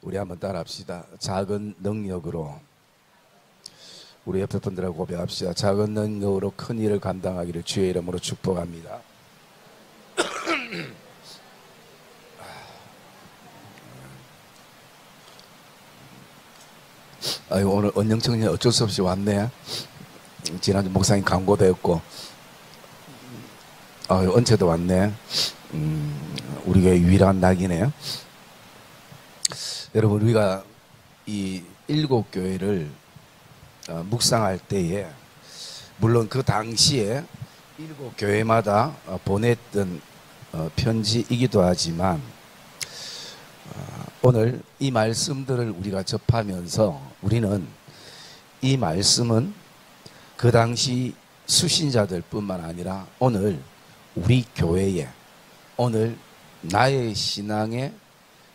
우리 한번 따라합시다. 작은 능력으로. 우리 옆에 분들하고 고백합시다. 작은 능력으로 큰 일을 감당하기를 주의 이름으로 축복합니다. 아유, 오늘 언영청년 어쩔 수 없이 왔네. 지난주 목사님 광고도 했고, 아유, 언체도 왔네. 우리 교회 유일한 낙이네요. 여러분, 우리가 이 7교회를 묵상할 때에, 물론 그 당시에 7교회마다 보냈던 편지이기도 하지만, 오늘 이 말씀들을 우리가 접하면서 우리는 이 말씀은 그 당시 수신자들 뿐만 아니라 오늘 우리 교회에, 오늘 나의 신앙에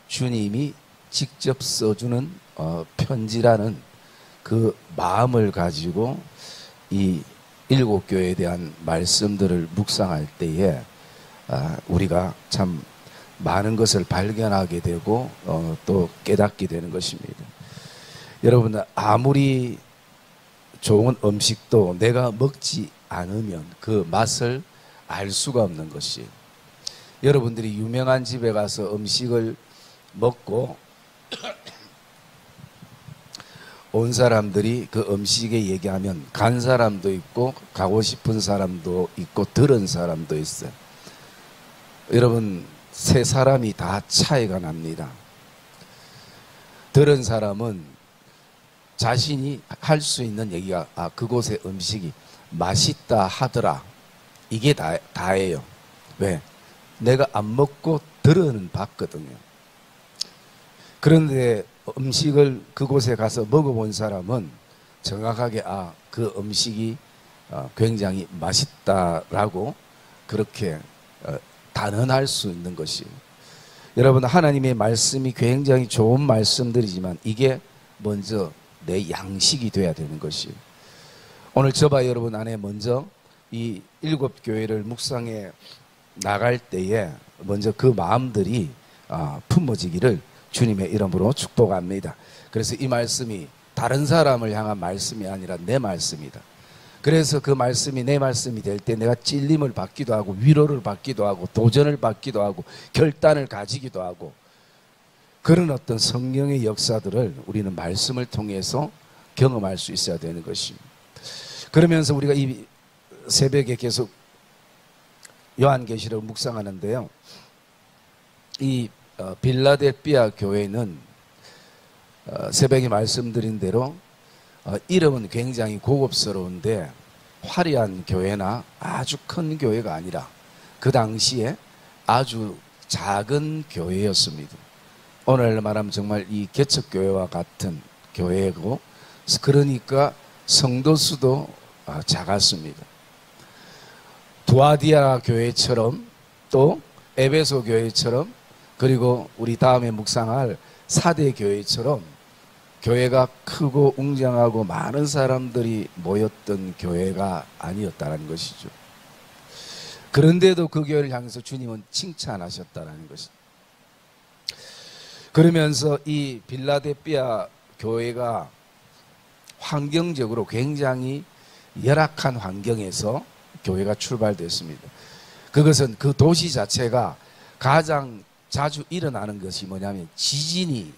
주님이 직접 써주는 편지라는 그 마음을 가지고 이 7교회에 대한 말씀들을 묵상할 때에 우리가 참 많은 것을 발견하게 되고 또 깨닫게 되는 것입니다. 여러분, 아무리 좋은 음식도 내가 먹지 않으면 그 맛을 알 수가 없는 것이, 여러분들이 유명한 집에 가서 음식을 먹고 온 사람들이 그 음식에 얘기하면 간 사람도 있고 가고 싶은 사람도 있고 들은 사람도 있어요. 여러분, 세 사람이 다 차이가 납니다. 들은 사람은 자신이 할 수 있는 얘기가 그곳의 음식이 맛있다 하더라, 이게 다예요. 왜? 내가 안 먹고 들어는 봤거든요. 그런데 음식을 그곳에 가서 먹어본 사람은 정확하게 그 음식이 굉장히 맛있다라고 그렇게 단언할 수 있는 것이에요. 여러분, 하나님의 말씀이 굉장히 좋은 말씀들이지만 이게 먼저 내 양식이 돼야 되는 것이에요. 오늘 저와 여러분 안에 먼저 이 7교회를 묵상해 나갈 때에 먼저 그 마음들이 품어지기를 주님의 이름으로 축복합니다. 그래서 이 말씀이 다른 사람을 향한 말씀이 아니라 내 말씀이다. 그래서 그 말씀이 내 말씀이 될 때 내가 찔림을 받기도 하고 위로를 받기도 하고 도전을 받기도 하고 결단을 가지기도 하고, 그런 어떤 성령의 역사들을 우리는 말씀을 통해서 경험할 수 있어야 되는 것입니다. 그러면서 우리가 이 새벽에 계속 요한계시록을 묵상하는데요, 이 빌라델피아 교회는 새벽에 말씀드린 대로 이름은 굉장히 고급스러운데 화려한 교회나 아주 큰 교회가 아니라 그 당시에 아주 작은 교회였습니다. 오늘 말하면 정말 이 개척교회와 같은 교회고, 그러니까 성도 수도 작았습니다. 두아디아 교회처럼 또 에베소 교회처럼, 그리고 우리 다음에 묵상할 사대 교회처럼 교회가 크고 웅장하고 많은 사람들이 모였던 교회가 아니었다는 것이죠. 그런데도 그 교회를 향해서 주님은 칭찬하셨다는 것입니다. 그러면서 이 빌라델피아 교회가 환경적으로 굉장히 열악한 환경에서 교회가 출발됐습니다. 그것은 그 도시 자체가 가장 자주 일어나는 것이 뭐냐면 지진이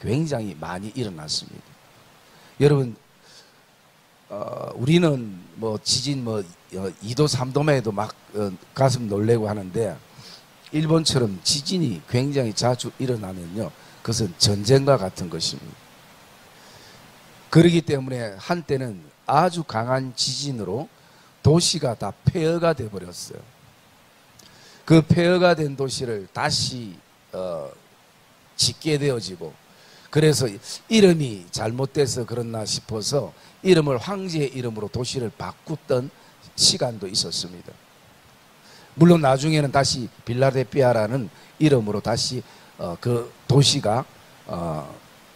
굉장히 많이 일어났습니다. 여러분, 우리는 뭐 지진 2도 3도만 해도 막 가슴 놀래고 하는데, 일본처럼 지진이 굉장히 자주 일어나면요, 그것은 전쟁과 같은 것입니다. 그렇기 때문에 한때는 아주 강한 지진으로 도시가 다 폐허가 되어버렸어요. 그 폐허가 된 도시를 다시 짓게 되어지고, 그래서 이름이 잘못돼서 그렇나 싶어서 이름을 황제의 이름으로 도시를 바꿨던 시간도 있었습니다. 물론 나중에는 다시 빌라델피아라는 이름으로 다시 그 도시가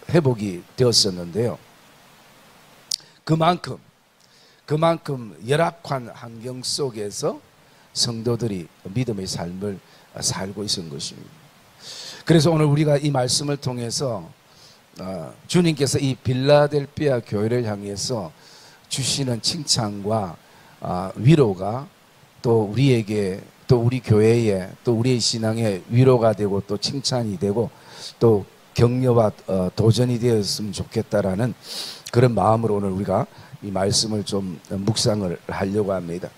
회복이 되었었는데요. 그만큼 열악한 환경 속에서 성도들이 믿음의 삶을 살고 있는 것입니다. 그래서 오늘 우리가 이 말씀을 통해서 주님께서 이 빌라델피아 교회를 향해서 주시는 칭찬과 위로가 또 우리에게, 또 우리 교회에, 또 우리의 신앙에 위로가 되고 또 칭찬이 되고 또 격려와 도전이 되었으면 좋겠다라는 그런 마음으로 오늘 우리가 이 말씀을 좀 묵상을 하려고 합니다.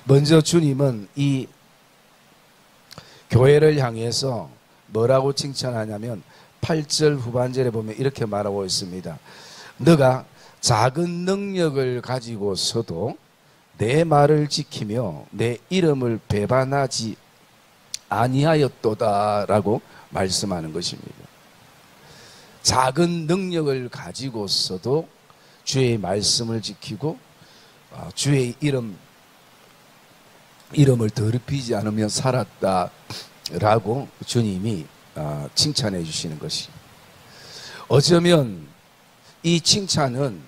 먼저 주님은 이 교회를 향해서 뭐라고 칭찬하냐면 8절 후반절에 보면 이렇게 말하고 있습니다. 너가 작은 능력을 가지고서도 내 말을 지키며 내 이름을 배반하지 아니하였도다 라고 말씀하는 것입니다. 작은 능력을 가지고서도 주의 말씀을 지키고 주의 이름을 더럽히지 않으며 살았다라고 주님이 칭찬해 주시는 것이, 어쩌면 이 칭찬은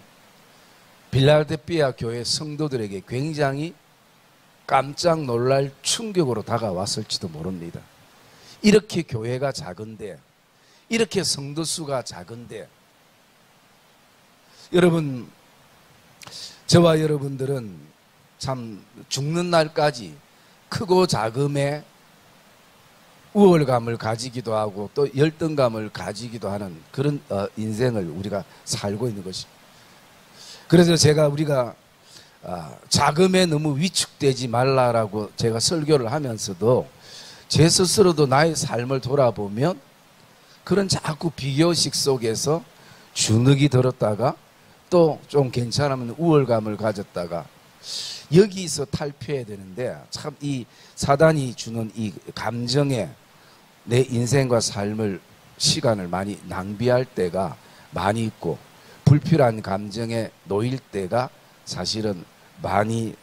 빌라델피아 교회 성도들에게 굉장히 깜짝 놀랄 충격으로 다가왔을지도 모릅니다. 이렇게 교회가 작은데, 이렇게 성도 수가 작은데, 여러분, 저와 여러분들은 참 죽는 날까지 크고 작음에 우월감을 가지기도 하고 또 열등감을 가지기도 하는 그런 인생을 우리가 살고 있는 것입니다. 그래서 우리가 자금에 너무 위축되지 말라라고 제가 설교를 하면서도 제 스스로도 나의 삶을 돌아보면 그런 자꾸 비교식 속에서 주눅이 들었다가 또 좀 괜찮으면 우월감을 가졌다가 여기서 탈피해야 되는데, 참 이 사단이 주는 이 감정에 내 인생과 삶을, 시간을 많이 낭비할 때가 많이 있고 불필요한 감정에 놓일 때가 사실은 많이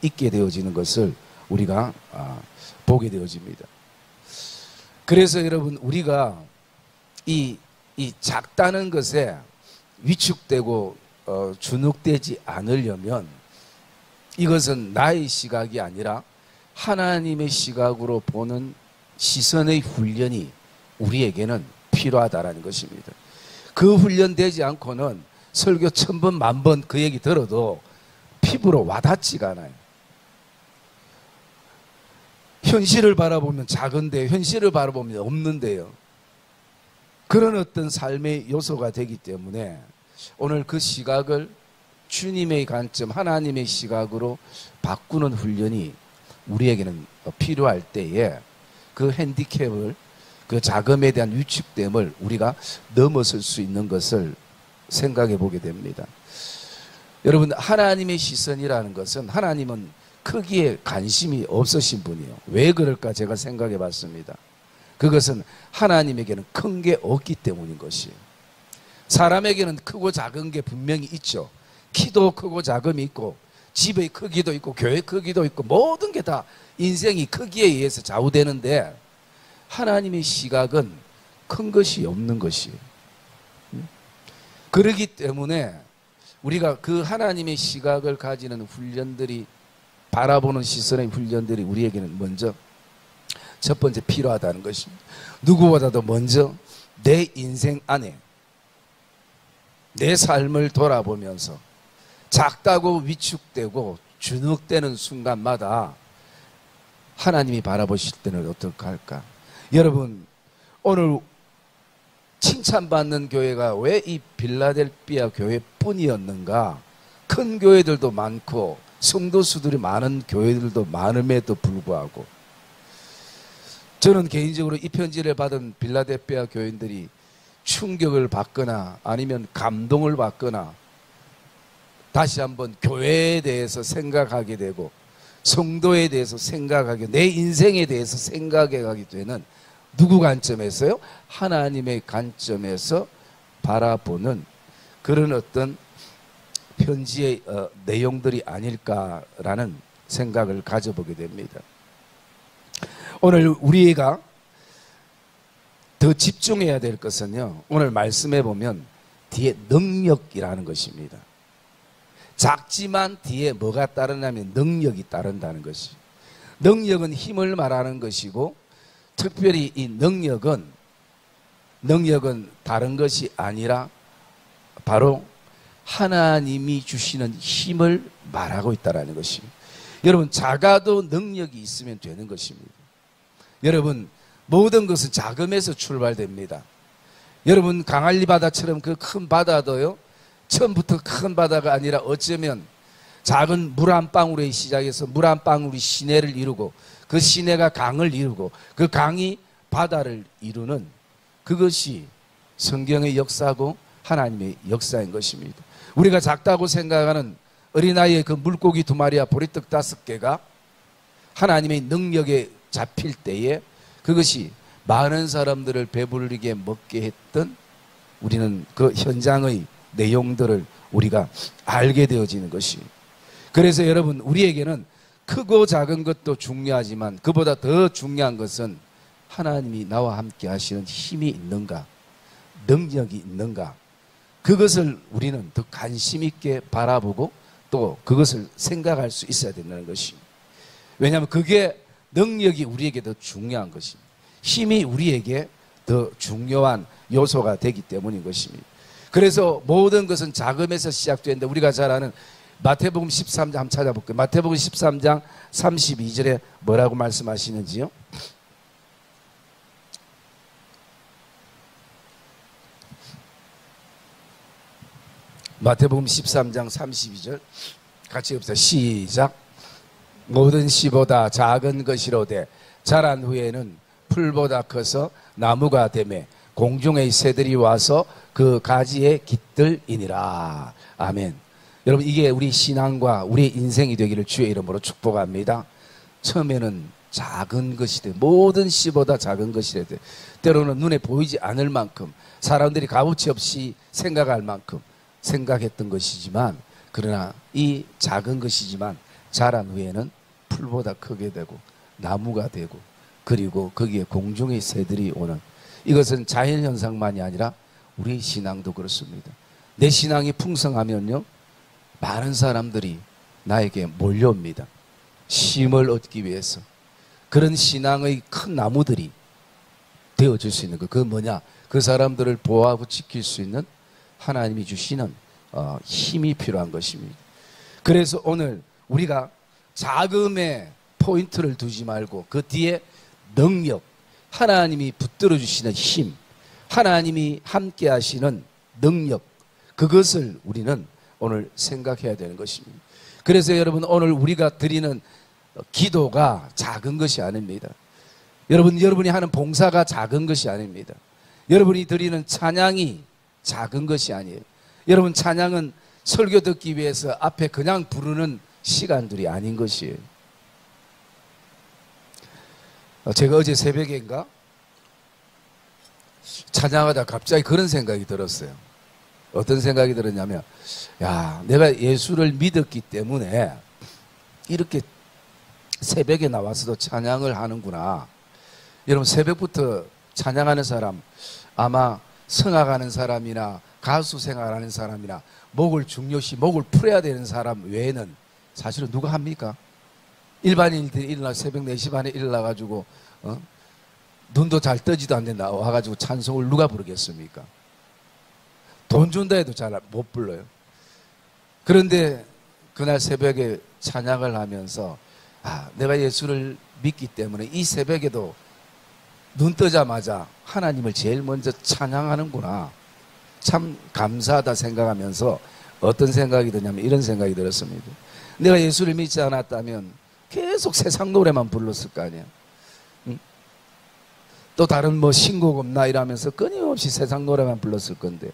있게 되어지는 것을 우리가 보게 되어집니다. 그래서 여러분, 우리가 이 작다는 것에 위축되고 주눅되지 않으려면 이것은 나의 시각이 아니라 하나님의 시각으로 보는 시선의 훈련이 우리에게는 필요하다라는 것입니다. 그 훈련 되지 않고는 설교 1000번 만번 그 얘기 들어도 피부로 와닿지가 않아요. 현실을 바라보면 작은데 현실을 바라보면 없는데요. 그런 어떤 삶의 요소가 되기 때문에 오늘 그 시각을 주님의 관점, 하나님의 시각으로 바꾸는 훈련이 우리에게는 필요할 때에 그 핸디캡을, 그 자금에 대한 위축됨을 우리가 넘어설 수 있는 것을 생각해 보게 됩니다. 여러분, 하나님의 시선이라는 것은, 하나님은 크기에 관심이 없으신 분이에요. 왜 그럴까 제가 생각해 봤습니다. 그것은 하나님에게는 큰 게 없기 때문인 것이에요. 사람에게는 크고 작은 게 분명히 있죠. 키도 크고 작음이 있고 집의 크기도 있고 교회 크기도 있고 모든 게 다 인생이 크기에 의해서 좌우되는데, 하나님의 시각은 큰 것이 없는 것이에요. 그렇기 때문에 우리가 그 하나님의 시각을 가지는 훈련들이, 바라보는 시선의 훈련들이 우리에게는 먼저 첫 번째 필요하다는 것입니다. 누구보다도 먼저 내 인생 안에 내 삶을 돌아보면서 작다고 위축되고 주눅되는 순간마다 하나님이 바라보실 때는 어떨까 할까? 여러분, 오늘 칭찬받는 교회가 왜 이 빌라델피아 교회뿐이었는가? 큰 교회들도 많고 성도수들이 많은 교회들도 많음에도 불구하고, 저는 개인적으로 이 편지를 받은 빌라델피아 교인들이 충격을 받거나 아니면 감동을 받거나 다시 한번 교회에 대해서 생각하게 되고 성도에 대해서 생각하게, 내 인생에 대해서 생각하게 되는, 누구 관점에서요? 하나님의 관점에서 바라보는 그런 어떤 편지의 내용들이 아닐까라는 생각을 가져보게 됩니다. 오늘 우리가 더 집중해야 될 것은요, 오늘 말씀해 보면 뒤에 능력이라는 것입니다. 작지만 뒤에 뭐가 따르냐면 능력이 따른다는 것이. 능력은 힘을 말하는 것이고, 특별히 이 능력은 능력은 다른 것이 아니라 바로 하나님이 주시는 힘을 말하고 있다는 것입니다. 여러분, 작아도 능력이 있으면 되는 것입니다. 여러분, 모든 것은 자금에서 출발됩니다. 여러분, 강할리 바다처럼 그 큰 바다도요, 처음부터 큰 바다가 아니라 어쩌면 작은 물 한 방울에 시작해서 물 한 방울이 시내를 이루고, 그 시내가 강을 이루고, 그 강이 바다를 이루는, 그것이 성경의 역사고 하나님의 역사인 것입니다. 우리가 작다고 생각하는 어린아이의 그 물고기 2마리와 보리떡 5개가 하나님의 능력에 잡힐 때에 그것이 많은 사람들을 배부르게 먹게 했던, 우리는 그 현장의 내용들을 우리가 알게 되어지는 것입니다. 그래서 여러분, 우리에게는 크고 작은 것도 중요하지만 그보다 더 중요한 것은 하나님이 나와 함께 하시는 힘이 있는가, 능력이 있는가, 그것을 우리는 더 관심 있게 바라보고 또 그것을 생각할 수 있어야 된다는 것입니다. 왜냐하면 그게, 능력이 우리에게 더 중요한 것입니다. 힘이 우리에게 더 중요한 요소가 되기 때문인 것입니다. 그래서 모든 것은 자금에서 시작되는데, 우리가 잘 아는 마태복음 13장 한번 찾아볼게요. 마태복음 13장 32절에 뭐라고 말씀하시는지요? 마태복음 13장 32절 같이 봅시다. 시작. 모든 씨보다 작은 것이로되 자란 후에는 풀보다 커서 나무가 되매 공중의 새들이 와서 그 가지에 깃들이니라. 아멘. 여러분, 이게 우리 신앙과 우리 인생이 되기를 주의 이름으로 축복합니다. 처음에는 작은 것이 돼, 모든 씨보다 작은 것이래 돼. 때로는 눈에 보이지 않을 만큼, 사람들이 값어치 없이 생각할 만큼 생각했던 것이지만, 그러나 이 작은 것이지만 자란 후에는 풀보다 크게 되고 나무가 되고, 그리고 거기에 공중의 새들이 오는, 이것은 자연현상만이 아니라 우리 신앙도 그렇습니다. 내 신앙이 풍성하면요, 많은 사람들이 나에게 몰려옵니다. 쉼을 얻기 위해서. 그런 신앙의 큰 나무들이 되어줄 수 있는 것, 그건 뭐냐? 그 사람들을 보호하고 지킬 수 있는 하나님이 주시는 힘이 필요한 것입니다. 그래서 오늘 우리가 자금에 포인트를 두지 말고 그 뒤에 능력, 하나님이 붙들어 주시는 힘, 하나님이 함께 하시는 능력, 그것을 우리는 오늘 생각해야 되는 것입니다. 그래서 여러분, 오늘 우리가 드리는 기도가 작은 것이 아닙니다. 여러분이 하는 봉사가 작은 것이 아닙니다. 여러분이 드리는 찬양이 작은 것이 아니에요. 여러분, 찬양은 설교 듣기 위해서 앞에 그냥 부르는 시간들이 아닌 것이에요. 제가 어제 새벽인가 찬양하다 갑자기 그런 생각이 들었어요. 어떤 생각이 들었냐면, 야, 내가 예수를 믿었기 때문에 이렇게 새벽에 나와서도 찬양을 하는구나. 여러분, 새벽부터 찬양하는 사람, 아마 성악하는 사람이나 가수 생활하는 사람이나 목을 중요시 목을 풀어야 되는 사람 외에는 사실은 누가 합니까? 일반인들이 일어나 새벽 4시 반에 일어나가지고 눈도 잘 뜨지도 않는데 나와가지고 찬송을 누가 부르겠습니까? 돈 준다 해도 잘 못 불러요. 그런데 그날 새벽에 찬양을 하면서, 내가 예수를 믿기 때문에 이 새벽에도 눈 뜨자마자 하나님을 제일 먼저 찬양하는구나, 참 감사하다 생각하면서 어떤 생각이 드냐면 이런 생각이 들었습니다. 내가 예수를 믿지 않았다면 계속 세상 노래만 불렀을 거 아니야. 또 다른 뭐 신곡 없나 이러면서 끊임없이 세상 노래만 불렀을 건데,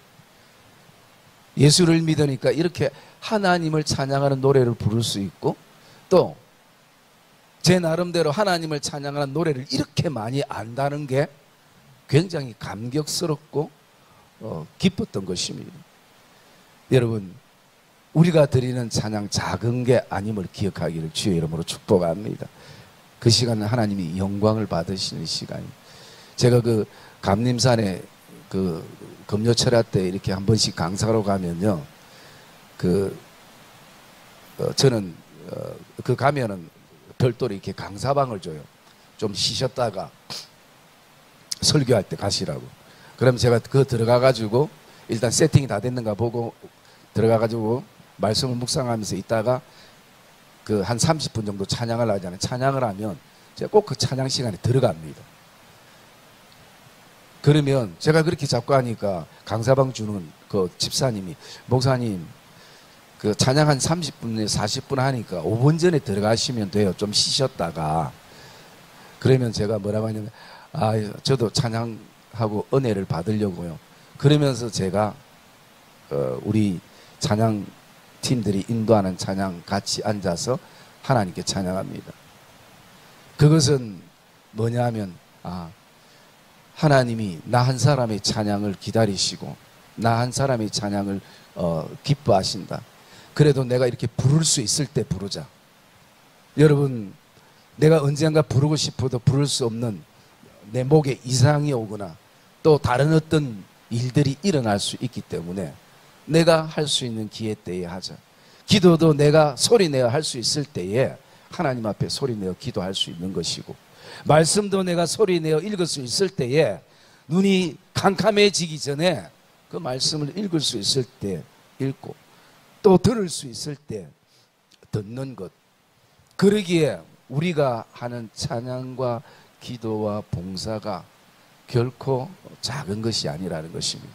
예수를 믿으니까 이렇게 하나님을 찬양하는 노래를 부를 수 있고, 또 제 나름대로 하나님을 찬양하는 노래를 이렇게 많이 안다는 게 굉장히 감격스럽고 기뻤던 것입니다. 여러분, 우리가 드리는 찬양 작은 게 아님을 기억하기를 주의 이름으로 축복합니다. 그 시간은 하나님이 영광을 받으시는 시간입니다. 제가 그 감림산에 그 금요철야 때 이렇게 한 번씩 강사로 가면요, 저는 그 가면은 별도로 이렇게 강사방을 줘요. 좀 쉬셨다가 설교할 때 가시라고. 그럼 제가 그 들어가 가지고 일단 세팅이 다 됐는가 보고 들어가 가지고 말씀을 묵상하면서 있다가 그 한 30분 정도 찬양을 하잖아요. 찬양을 하면 제가 꼭 그 찬양 시간에 들어갑니다. 그러면 제가 그렇게 자꾸 하니까 강사방 주는 그 집사님이, 목사님 그 찬양 한 30분, 40분 하니까 5분 전에 들어가시면 돼요. 좀 쉬셨다가. 그러면 제가 뭐라고 하냐면, 저도 찬양하고 은혜를 받으려고요. 그러면서 제가 우리 찬양 팀들이 인도하는 찬양 같이 앉아서 하나님께 찬양합니다. 그것은 뭐냐 하면 하나님이 나 한 사람의 찬양을 기다리시고 나 한 사람의 찬양을 기뻐하신다. 그래도 내가 이렇게 부를 수 있을 때 부르자. 여러분, 내가 언젠가 부르고 싶어도 부를 수 없는 내 목에 이상이 오거나 또 다른 어떤 일들이 일어날 수 있기 때문에 내가 할 수 있는 기회 때에 하자. 기도도 내가 소리내어 할 수 있을 때에 하나님 앞에 소리내어 기도할 수 있는 것이고, 말씀도 내가 소리내어 읽을 수 있을 때에 눈이 캄캄해지기 전에 그 말씀을 읽을 수 있을 때 읽고 또 들을 수 있을 때 듣는 것. 그러기에 우리가 하는 찬양과 기도와 봉사가 결코 작은 것이 아니라는 것입니다.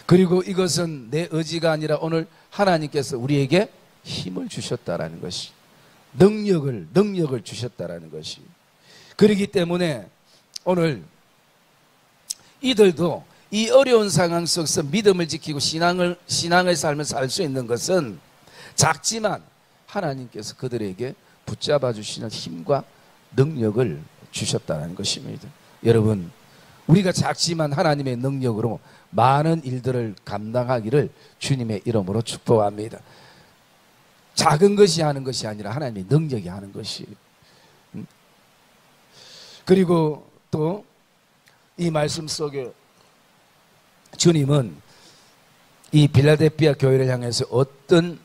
그리고 이것은 내 의지가 아니라 오늘 하나님께서 우리에게 힘을 주셨다라는 것이, 능력을 주셨다라는 것이. 그렇기 때문에 오늘 이들도 이 어려운 상황 속에서 믿음을 지키고 신앙의 삶을 살 수 있는 것은 작지만 하나님께서 그들에게 붙잡아 주시는 힘과 능력을 주셨다는 것입니다. 여러분, 우리가 작지만 하나님의 능력으로 많은 일들을 감당하기를 주님의 이름으로 축복합니다. 작은 것이 하는 것이 아니라 하나님의 능력이 하는 것이. 그리고 또 이 말씀 속에 주님은 이 빌라델피아 교회를 향해서 어떤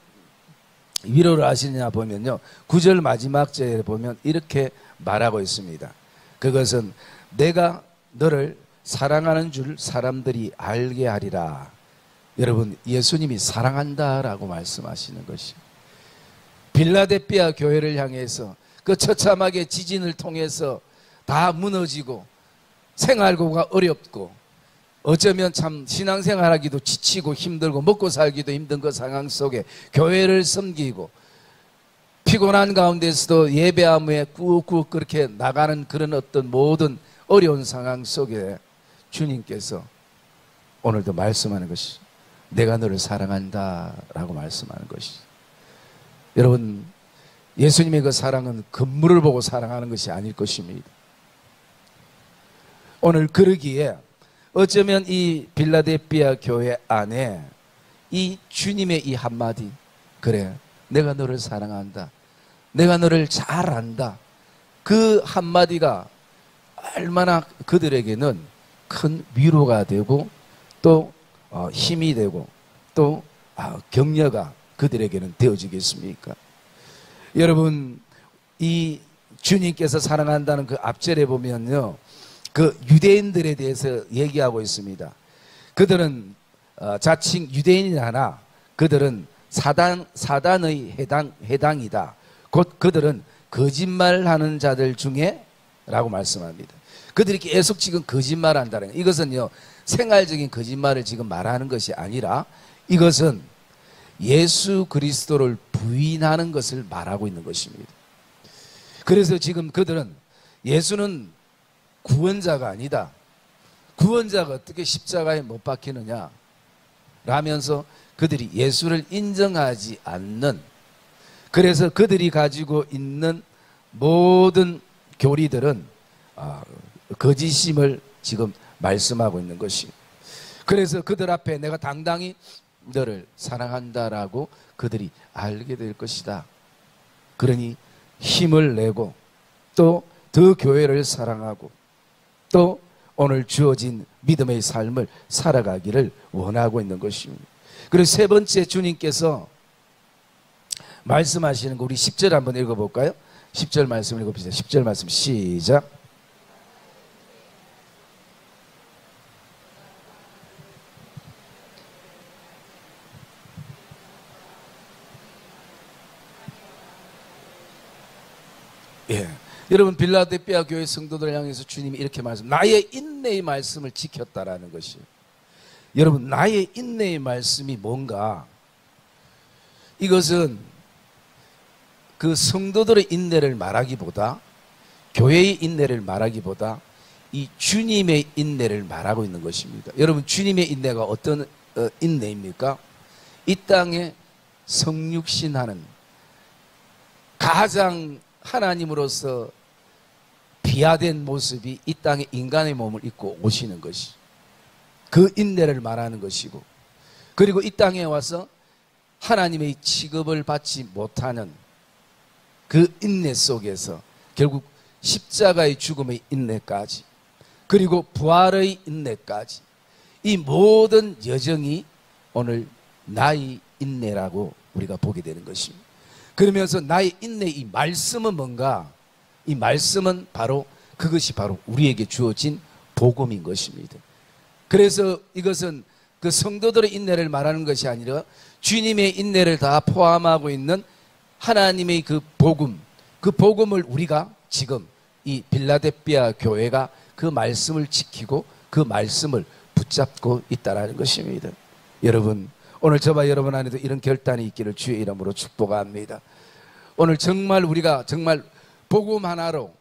위로를 하시느냐 보면요, 9절 마지막 절에 보면 이렇게 말하고 있습니다. 그것은 내가 너를 사랑하는 줄 사람들이 알게 하리라. 여러분, 예수님이 사랑한다라고 말씀하시는 것이, 빌라델피아 교회를 향해서 그 처참하게 지진을 통해서 다 무너지고 생활고가 어렵고 어쩌면 참 신앙생활하기도 지치고 힘들고 먹고 살기도 힘든 그 상황 속에 교회를 섬기고 피곤한 가운데서도 예배함에 꾹꾹 그렇게 나가는 그런 어떤 모든 어려운 상황 속에 주님께서 오늘도 말씀하는 것이, 내가 너를 사랑한다 라고 말씀하는 것이. 여러분, 예수님의 그 사랑은 건물을 보고 사랑하는 것이 아닐 것입니다. 오늘 그러기에 어쩌면 이 빌라델피아 교회 안에 이 주님의 이 한마디, 그래 내가 너를 사랑한다, 내가 너를 잘 안다, 그 한마디가 얼마나 그들에게는 큰 위로가 되고 또 힘이 되고 또 격려가 그들에게는 되어지겠습니까? 여러분, 이 주님께서 사랑한다는 그 앞절에 보면요, 그 유대인들에 대해서 얘기하고 있습니다. 그들은 자칭 유대인이 하나 그들은 사단의 해당이다. 곧 그들은 거짓말하는 자들 중에 라고 말씀합니다. 그들이 계속 지금 거짓말한다는, 이것은요 생활적인 거짓말을 지금 말하는 것이 아니라 이것은 예수 그리스도를 부인하는 것을 말하고 있는 것입니다. 그래서 지금 그들은 예수는 구원자가 아니다, 구원자가 어떻게 십자가에 못 박히느냐 라면서 그들이 예수를 인정하지 않는, 그래서 그들이 가지고 있는 모든 교리들은 거짓임을 지금 말씀하고 있는 것이. 그래서 그들 앞에 내가 당당히 너를 사랑한다라고 그들이 알게 될 것이다. 그러니 힘을 내고 또 더 교회를 사랑하고 또 오늘 주어진 믿음의 삶을 살아가기를 원하고 있는 것입니다. 그리고 세 번째, 주님께서 말씀하시는 거 우리 10절 한번 읽어볼까요? 10절 말씀 읽어보시죠. 10절 말씀 시작. 예. 여러분 빌라델피아 교회 성도들을 향해서 주님이 이렇게 말씀, 나의 인내의 말씀을 지켰다라는 것이에요. 여러분 나의 인내의 말씀이 뭔가, 이것은 그 성도들의 인내를 말하기보다, 교회의 인내를 말하기보다 이 주님의 인내를 말하고 있는 것입니다. 여러분 주님의 인내가 어떤 인내입니까? 이 땅에 성육신하는 가장 하나님으로서 비하된 모습이 이 땅에 인간의 몸을 입고 오시는 것이 그 인내를 말하는 것이고, 그리고 이 땅에 와서 하나님의 취급을 받지 못하는 그 인내 속에서 결국 십자가의 죽음의 인내까지, 그리고 부활의 인내까지, 이 모든 여정이 오늘 나의 인내라고 우리가 보게 되는 것입니다. 그러면서 나의 인내, 이 말씀은 뭔가? 이 말씀은 바로 그것이 바로 우리에게 주어진 복음인 것입니다. 그래서 이것은 그 성도들의 인내를 말하는 것이 아니라 주님의 인내를 다 포함하고 있는 하나님의 그 복음, 그 복음을 우리가 지금 이 빌라델피아 교회가 그 말씀을 지키고 그 말씀을 붙잡고 있다는 것입니다. 여러분 오늘 저와 여러분 안에도 이런 결단이 있기를 주의 이름으로 축복합니다. 오늘 정말 우리가 정말 복음 하나로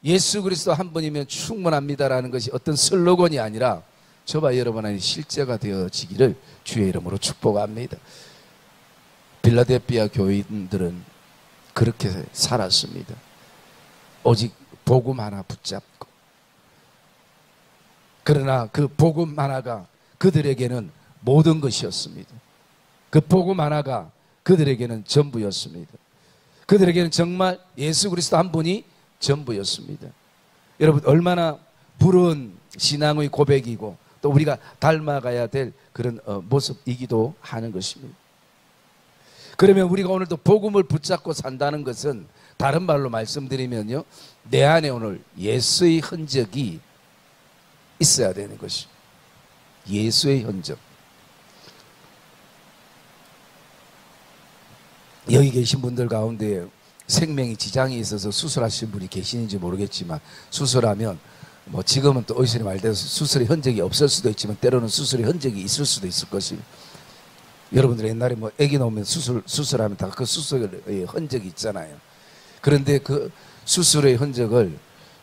예수 그리스도 한 분이면 충분합니다라는 것이 어떤 슬로건이 아니라 저와 여러분 안에 실제가 되어지기를 주의 이름으로 축복합니다. 빌라델피아 교인들은 그렇게 살았습니다. 오직 복음 하나 붙잡고, 그러나 그 복음 하나가 그들에게는 모든 것이었습니다. 그 복음 하나가 그들에게는 전부였습니다. 그들에게는 정말 예수 그리스도 한 분이 전부였습니다. 여러분 얼마나 부러운 신앙의 고백이고 또 우리가 닮아가야 될 그런 모습이기도 하는 것입니다. 그러면 우리가 오늘도 복음을 붙잡고 산다는 것은 다른 말로 말씀드리면요, 내 안에 오늘 예수의 흔적이 있어야 되는 것이, 예수의 흔적. 여기 계신 분들 가운데 생명이 지장이 있어서 수술하신 분이 계시는지 모르겠지만, 수술하면 뭐 지금은 또 의술이 말대로 수술의 흔적이 없을 수도 있지만 때로는 수술의 흔적이 있을 수도 있을 것이에요. 여러분들 옛날에 뭐 아기 나오면 수술하면 다 그 수술의 흔적이 있잖아요. 그런데 그 수술의 흔적을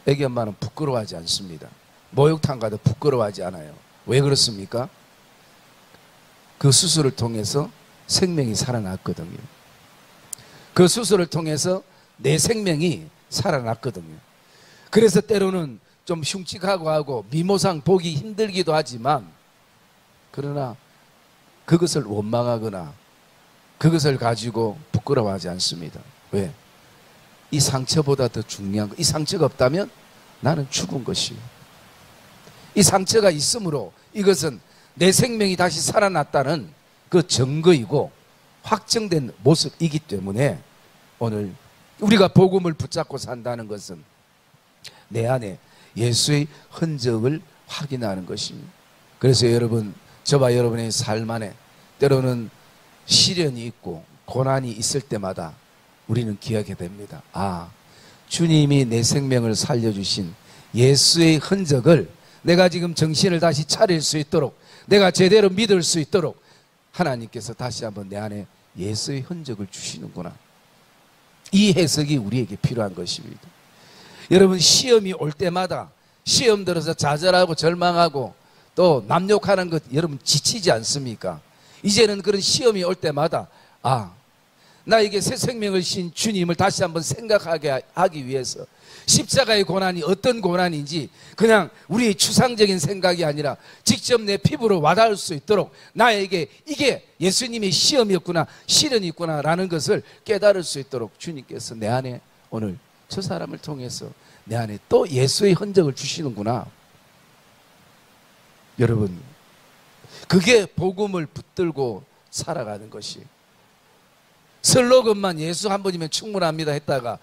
아기 엄마는 부끄러워하지 않습니다. 목욕탕 가도 부끄러워하지 않아요. 왜 그렇습니까? 그 수술을 통해서 생명이 살아났거든요. 그 수술을 통해서 내 생명이 살아났거든요. 그래서 때로는 좀 흉측하고 하고 미모상 보기 힘들기도 하지만, 그러나 그것을 원망하거나 그것을 가지고 부끄러워하지 않습니다. 왜? 이 상처보다 더 중요한 거, 이 상처가 없다면 나는 죽은 것이에요. 이 상처가 있으므로 이것은 내 생명이 다시 살아났다는 그 증거이고 확정된 모습이기 때문에 오늘 우리가 복음을 붙잡고 산다는 것은 내 안에 예수의 흔적을 확인하는 것입니다. 그래서 여러분, 저와 여러분의 삶 안에 때로는 시련이 있고 고난이 있을 때마다 우리는 기억하게 됩니다. 아, 주님이 내 생명을 살려주신 예수의 흔적을 내가 지금 정신을 다시 차릴 수 있도록, 내가 제대로 믿을 수 있도록 하나님께서 다시 한번 내 안에 예수의 흔적을 주시는구나. 이 해석이 우리에게 필요한 것입니다. 여러분, 시험이 올 때마다 시험 들어서 좌절하고 절망하고 또 남욕하는 것 여러분 지치지 않습니까? 이제는 그런 시험이 올 때마다 아, 나에게 새 생명을 신 주님을 다시 한번 생각하게 하기 위해서 십자가의 고난이 어떤 고난인지 그냥 우리의 추상적인 생각이 아니라 직접 내 피부로 와닿을 수 있도록 나에게 이게 예수님의 시험이었구나, 시련이 있구나 라는 것을 깨달을 수 있도록 주님께서 내 안에 오늘 저 사람을 통해서 내 안에 또 예수의 흔적을 주시는구나. 여러분, 그게 복음을 붙들고 살아가는 것이, 슬로건만 예수 한 분이면 충분합니다 했다가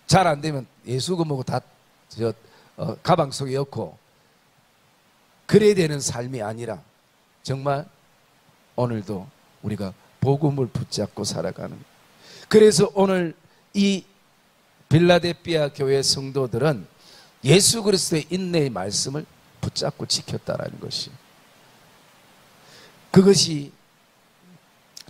잘 안 되면 예수 그 뭐고 다 가방 속에 넣고 그래야 되는 삶이 아니라 정말 오늘도 우리가 복음을 붙잡고 살아가는, 그래서 오늘 이 빌라델피아 교회 성도들은 예수 그리스도의 인내의 말씀을 붙잡고 지켰다라는 것이, 그것이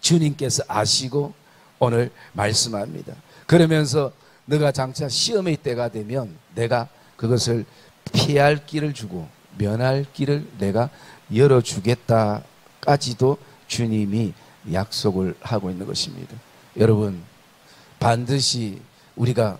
주님께서 아시고 오늘 말씀합니다. 그러면서 너가 장차 시험의 때가 되면 내가 그것을 피할 길을 주고 면할 길을 내가 열어주겠다까지도 주님이 약속을 하고 있는 것입니다. 여러분, 반드시 우리가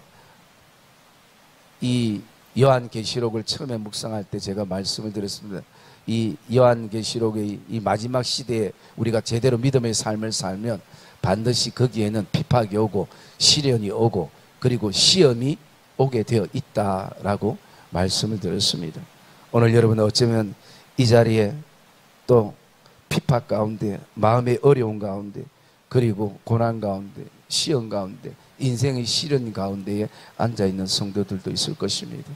이 요한계시록을 처음에 묵상할 때 제가 말씀을 드렸습니다. 이 요한계시록의 이 마지막 시대에 우리가 제대로 믿음의 삶을 살면 반드시 거기에는 핍박이 오고 시련이 오고 그리고 시험이 오게 되어 있다라고 말씀을 드렸습니다. 오늘 여러분 어쩌면 이 자리에 또 핍박 가운데, 마음의 어려움 가운데, 그리고 고난 가운데, 시험 가운데, 인생의 시련 가운데에 앉아있는 성도들도 있을 것입니다.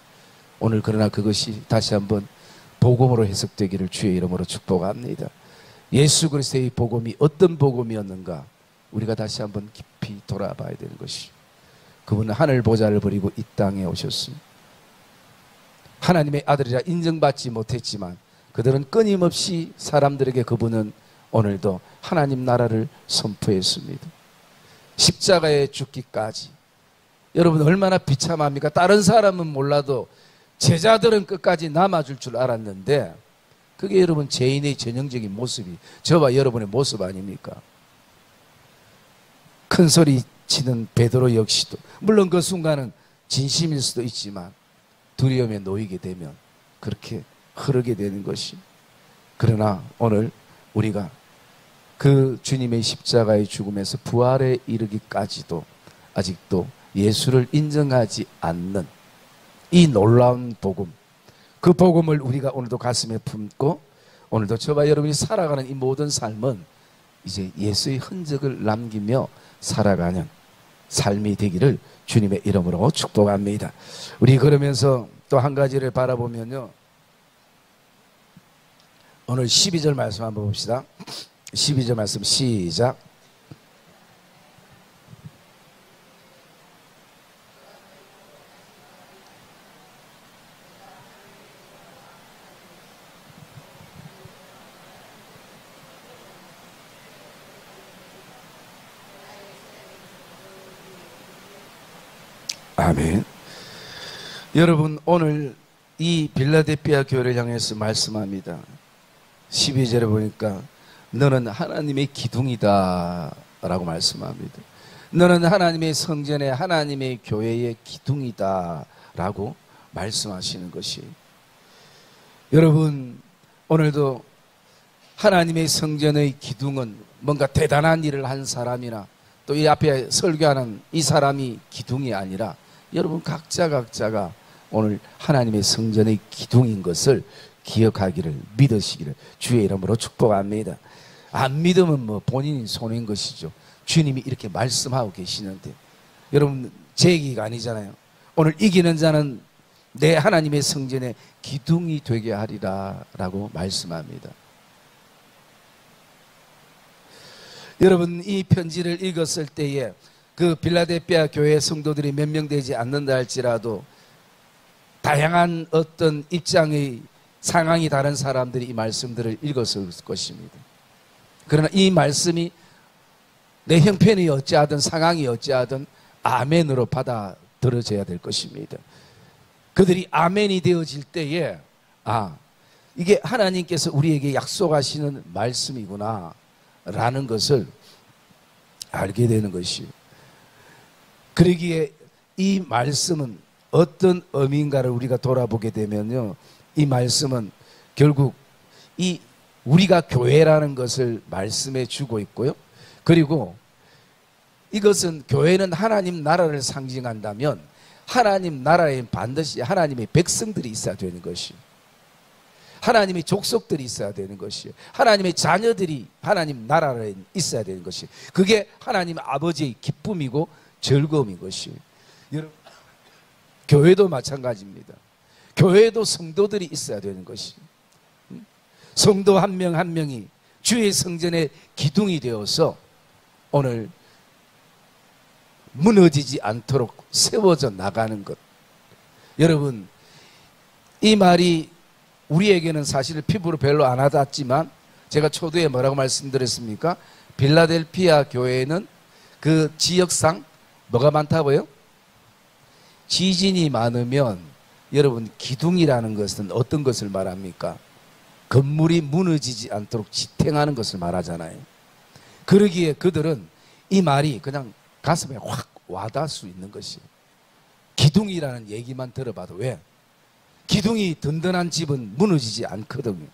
오늘 그러나 그것이 다시 한번 복음으로 해석되기를 주의 이름으로 축복합니다. 예수 그리스도의 복음이 어떤 복음이었는가 우리가 다시 한번 깊이 돌아봐야 되는 것이, 그분은 하늘 보좌를 버리고 이 땅에 오셨습니다. 하나님의 아들이라 인정받지 못했지만 그들은 끊임없이 사람들에게 그분은 오늘도 하나님 나라를 선포했습니다. 십자가에 죽기까지. 여러분 얼마나 비참합니까? 다른 사람은 몰라도 제자들은 끝까지 남아줄 줄 알았는데 그게 여러분 죄인의 전형적인 모습이 저와 여러분의 모습 아닙니까? 큰 소리 치는 베드로 역시도 물론 그 순간은 진심일 수도 있지만 두려움에 놓이게 되면 그렇게 흐르게 되는 것이, 그러나 오늘 우리가 그 주님의 십자가의 죽음에서 부활에 이르기까지도 아직도 예수를 인정하지 않는 이 놀라운 복음, 그 복음을 우리가 오늘도 가슴에 품고 오늘도 저와 여러분이 살아가는 이 모든 삶은 이제 예수의 흔적을 남기며 살아가는 삶이 되기를 주님의 이름으로 축복합니다. 우리 그러면서 또 한 가지를 바라보면요, 오늘 12절 말씀 한번 봅시다. 12절 말씀 시작. 아멘. 여러분 오늘 이 빌라델피아 교회를 향해서 말씀합니다. 12절에 보니까 너는 하나님의 기둥이다 라고 말씀합니다. 너는 하나님의 성전에 하나님의 교회의 기둥이다 라고 말씀하시는 것이, 여러분 오늘도 하나님의 성전의 기둥은 뭔가 대단한 일을 한 사람이나 또 이 앞에 설교하는 이 사람이 기둥이 아니라 여러분 각자가 오늘 하나님의 성전의 기둥인 것을 기억하기를, 믿으시기를 주의 이름으로 축복합니다. 안 믿으면 뭐 본인이 손해인 것이죠. 주님이 이렇게 말씀하고 계시는데 여러분 제 얘기가 아니잖아요. 오늘 이기는 자는 내 하나님의 성전의 기둥이 되게 하리라 라고 말씀합니다. 여러분 이 편지를 읽었을 때에 그 빌라델피아 교회 성도들이 몇 명 되지 않는다 할지라도 다양한 어떤 입장의 상황이 다른 사람들이 이 말씀들을 읽었을 것입니다. 그러나 이 말씀이 내 형편이 어찌하든 상황이 어찌하든 아멘으로 받아들여져야 될 것입니다. 그들이 아멘이 되어질 때에 이게 하나님께서 우리에게 약속하시는 말씀이구나 라는 것을 알게 되는 것이에요. 그러기에 이 말씀은 어떤 의미인가를 우리가 돌아보게 되면요, 이 말씀은 결국 이 우리가 교회라는 것을 말씀해 주고 있고요, 그리고 이것은 교회는 하나님 나라를 상징한다면 하나님 나라에 반드시 하나님의 백성들이 있어야 되는 것이에요. 하나님의 족속들이 있어야 되는 것이에요. 하나님의 자녀들이 하나님 나라에 있어야 되는 것이에요. 그게 하나님 아버지의 기쁨이고 즐거움인 것이에요. 여러분 교회도 마찬가지입니다. 교회도 성도들이 있어야 되는 것이에요. 성도 한 명 한 명이 주의 성전의 기둥이 되어서 오늘 무너지지 않도록 세워져 나가는 것. 여러분, 이 말이 우리에게는 사실 피부로 별로 안 와닿지만 제가 초두에 뭐라고 말씀드렸습니까? 필라델피아 교회에는 그 지역상 뭐가 많다고요? 지진이 많으면 여러분, 기둥이라는 것은 어떤 것을 말합니까? 건물이 무너지지 않도록 지탱하는 것을 말하잖아요. 그러기에 그들은 이 말이 그냥 가슴에 확 와닿을 수 있는 것이에요. 기둥이라는 얘기만 들어봐도. 왜? 기둥이 든든한 집은 무너지지 않거든요.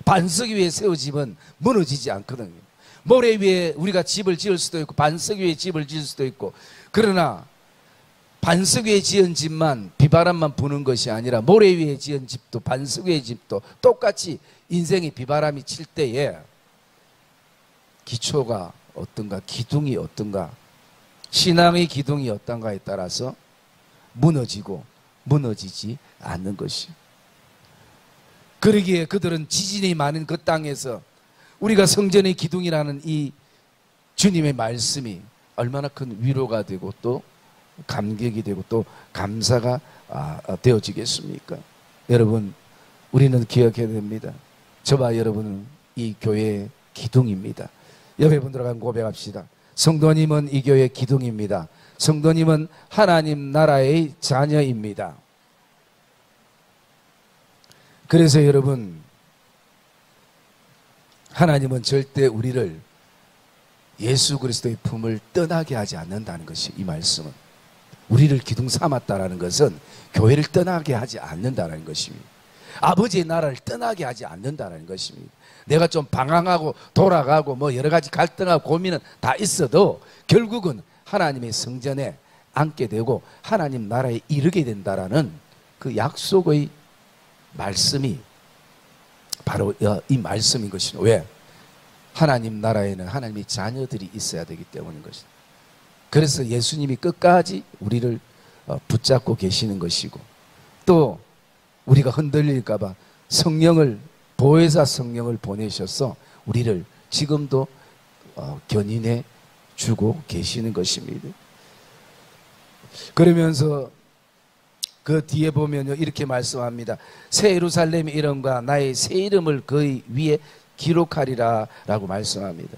반석 위에 세운 집은 무너지지 않거든요. 모래 위에 우리가 집을 지을 수도 있고 반석 위에 집을 지을 수도 있고, 그러나 반석 위에 지은 집만 비바람만 부는 것이 아니라 모래 위에 지은 집도 반석 위에 집도 똑같이 인생의 비바람이 칠 때에 기초가 어떤가, 기둥이 어떤가, 신앙의 기둥이 어떤가에 따라서 무너지고 무너지지 않는 것이요. 그러기에 그들은 지진이 많은 그 땅에서 우리가 성전의 기둥이라는 이 주님의 말씀이 얼마나 큰 위로가 되고 또 감격이 되고 또 감사가 되어지겠습니까? 여러분, 우리는 기억해야 됩니다. 저와 여러분은 이 교회의 기둥입니다. 옆에 분들과 고백합시다. 성도님은 이 교회의 기둥입니다. 성도님은 하나님 나라의 자녀입니다. 그래서 여러분, 하나님은 절대 우리를 예수 그리스도의 품을 떠나게 하지 않는다는 것이, 이 말씀은 우리를 기둥 삼았다는 것은 교회를 떠나게 하지 않는다는 것입니다. 아버지의 나라를 떠나게 하지 않는다는 것입니다. 내가 좀 방황하고 돌아가고 뭐 여러 가지 갈등하고 고민은 다 있어도 결국은 하나님의 성전에 앉게 되고 하나님 나라에 이르게 된다라는 그 약속의 말씀이 바로 이 말씀인 것이죠. 왜? 하나님 나라에는 하나님의 자녀들이 있어야 되기 때문인 것이죠. 그래서 예수님이 끝까지 우리를 붙잡고 계시는 것이고, 또 우리가 흔들릴까 봐 성령을, 보혜사 성령을 보내셔서 우리를 지금도 견인해 주고 계시는 것입니다. 그러면서 그 뒤에 보면요, 이렇게 말씀합니다. 새 예루살렘의 이름과 나의 새 이름을 그의 위에 기록하리라 라고 말씀합니다.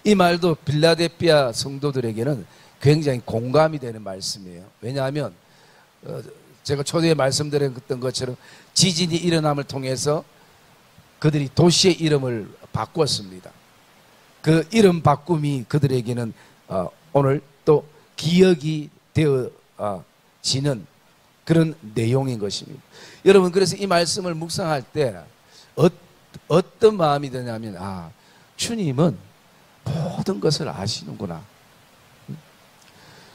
이 말도 필라델피아 성도들에게는 굉장히 공감이 되는 말씀이에요. 왜냐하면 제가 초대에 말씀드렸던 것처럼 지진이 일어남을 통해서 그들이 도시의 이름을 바꾸었습니다. 그 이름 바꿈이 그들에게는 오늘 또 기억이 되어지는 그런 내용인 것입니다. 여러분, 그래서 이 말씀을 묵상할 때 어떤 마음이 드냐면, 주님은 모든 것을 아시는구나.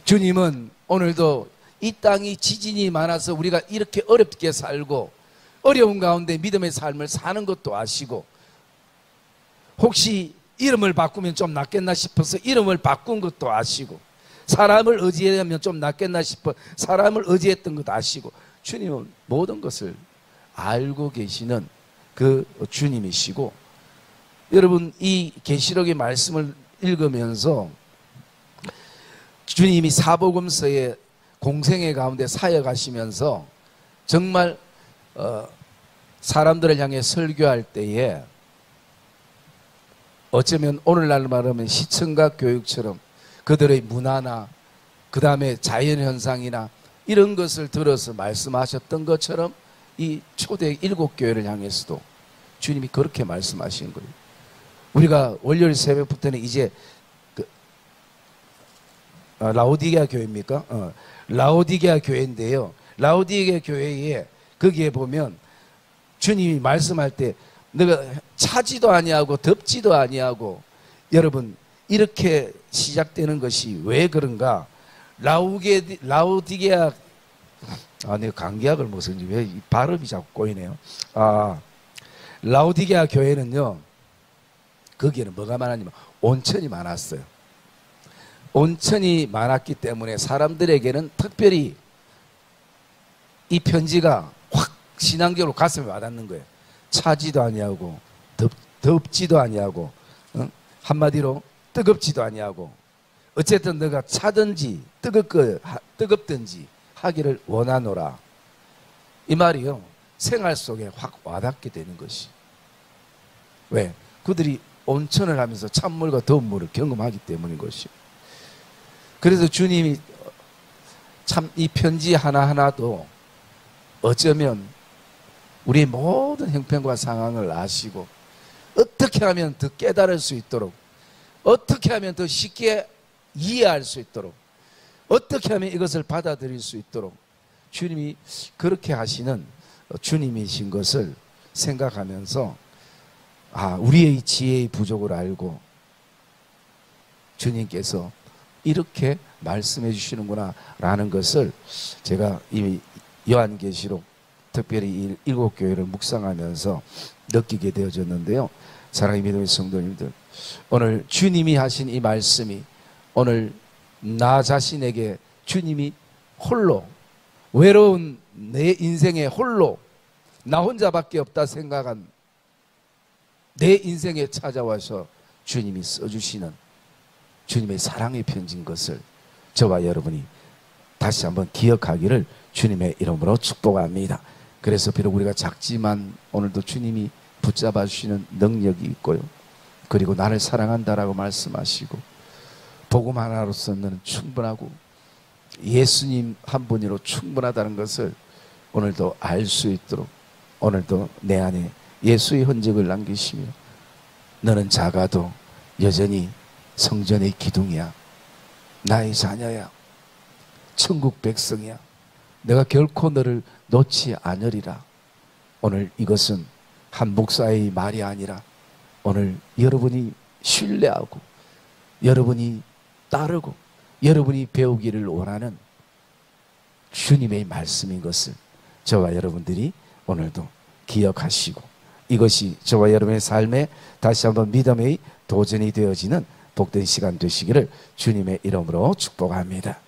주님은 오늘도 이 땅이 지진이 많아서 우리가 이렇게 어렵게 살고 어려운 가운데 믿음의 삶을 사는 것도 아시고, 혹시 이름을 바꾸면 좀 낫겠나 싶어서 이름을 바꾼 것도 아시고, 사람을 의지하면 좀 낫겠나 싶어 사람을 의지했던 것도 아시고, 주님은 모든 것을 알고 계시는 그 주님이시고, 여러분, 이 계시록의 말씀을 읽으면서 주님이 사복음서의 공생애 가운데 사역하시면서 정말 사람들을 향해 설교할 때에 어쩌면 오늘날 말하면 시청각 교육처럼 그들의 문화나 그 다음에 자연현상이나 이런 것을 들어서 말씀하셨던 것처럼 이 초대 7교회를 향해서도 주님이 그렇게 말씀하신 거예요. 우리가 월요일 새벽부터는 이제 라오디게아 교회입니까? 라오디게아 교회인데요. 라오디게아 교회에 거기에 보면 주님이 말씀할 때 너가 차지도 아니하고 덥지도 아니하고, 여러분, 이렇게 시작되는 것이 왜 그런가? 라오디게아, 내가 감기약을 먹었는지 왜 발음이 자꾸 꼬이네요. 라오디게아 교회는요, 거기에는 뭐가 많았냐면 온천이 많았어요. 온천이 많았기 때문에 사람들에게는 특별히 이 편지가 확 신앙적으로 가슴에 와닿는 거예요. 차지도 아니하고 덥지도 아니하고, 한마디로 뜨겁지도 아니하고 어쨌든 너가 차든지 뜨겁든지 하기를 원하노라. 이 말이요, 생활 속에 확 와닿게 되는 것이. 왜? 그들이 온천을 하면서 찬물과 더운 물을 경험하기 때문인 것이요. 그래서 주님이 참 이 편지 하나하나도 어쩌면 우리의 모든 형편과 상황을 아시고 어떻게 하면 더 깨달을 수 있도록, 어떻게 하면 더 쉽게 이해할 수 있도록, 어떻게 하면 이것을 받아들일 수 있도록 주님이 그렇게 하시는 주님이신 것을 생각하면서 우리의 지혜의 부족을 알고 주님께서 이렇게 말씀해 주시는구나 라는 것을 제가 이 요한계시록 특별히 이 7교회를 묵상하면서 느끼게 되어졌는데요. 사랑하는 믿음의 성도님들, 오늘 주님이 하신 이 말씀이 오늘 나 자신에게 주님이 홀로 외로운 내 인생에 홀로 나 혼자밖에 없다 생각한 내 인생에 찾아와서 주님이 써주시는 주님의 사랑의 편지인 것을 저와 여러분이 다시 한번 기억하기를 주님의 이름으로 축복합니다. 그래서 비록 우리가 작지만 오늘도 주님이 붙잡아 주시는 능력이 있고요, 그리고 나를 사랑한다라고 말씀하시고 복음 하나로서는 충분하고 예수님 한 분으로 충분하다는 것을 오늘도 알 수 있도록 오늘도 내 안에 예수의 흔적을 남기시며 너는 작아도 여전히 성전의 기둥이야, 나의 자녀야, 천국 백성이야, 내가 결코 너를 놓지 않으리라. 오늘 이것은 한 목사의 말이 아니라 오늘 여러분이 신뢰하고 여러분이 따르고 여러분이 배우기를 원하는 주님의 말씀인 것을 저와 여러분들이 오늘도 기억하시고 이것이 저와 여러분의 삶에 다시 한번 믿음의 도전이 되어지는 복된 시간 되시기를 주님의 이름으로 축복합니다.